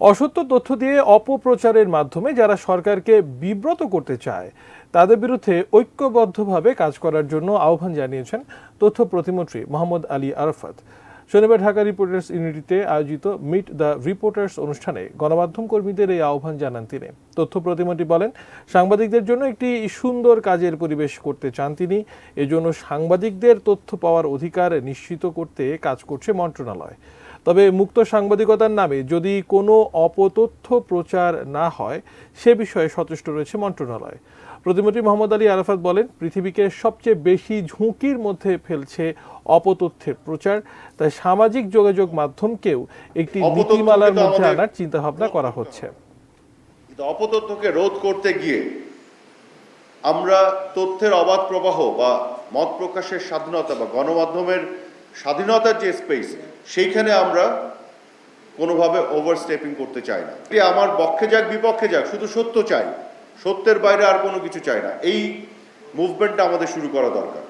অসত্য তথ্য দিয়ে অপপ্রচারের মাধ্যমে যারা সরকারকে বিব্রত করতে চায় তাদের বিরুদ্ধে ঐক্যবদ্ধভাবে কাজ করার জন্য আহ্বান জানিয়েছেন তথ্য প্রতিমন্ত্রী মোহাম্মদ আলী আরাফাত। শনিবার ঢাকা রিপোর্টার্স ইউনিটিতে আয়োজিত মিট দ্য রিপোর্টার্স অনুষ্ঠানে গণমাধ্যম কর্মীদের এই আহ্বান জানান তিনি। তথ্য প্রতিমন্ত্রী বলেন, সাংবাদিকদের জন্য একটি সুন্দর কাজের পরিবেশ করতে চান তিনি। এজন্য সাংবাদিকদের তথ্য পাওয়ার অধিকার নিশ্চিত করতে কাজ করছে মন্ত্রণালয়। তবে মুক্ত সাংবাদিকতার নামে যদি কোনো অপতথ্য প্রচার না হয় সে বিষয়ে সচেষ্ট রয়েছে মন্ত্রণালয়। প্রতিমন্ত্রী মোহাম্মদ আলী আরাফাত বলেন, পৃথিবীকে সবচেয়ে বেশি ঝুঁকির মধ্যে ফেলছে অপতথ্যের প্রচার, তাই সামাজিক যোগাযোগ মাধ্যমকেও একটি নীতিমালার মধ্যে আনার চিন্তাভাবনা করা হচ্ছে। অপতথ্যকে রোধ করতে গিয়ে আমরা তথ্যের অবাধ প্রবাহ বা মত প্রকাশের স্বাধীনতা বা গণমাধ্যমের স্বাধীনতার যে স্পেস, সেইখানে আমরা কোনোভাবে ওভারস্টেপিং করতে চাই না। আমার পক্ষে যাক বিপক্ষে যাক, শুধু সত্য চাই, সত্যের বাইরে আর কোনো কিছু চাই না। এই মুভমেন্টটা আমাদের শুরু করা দরকার।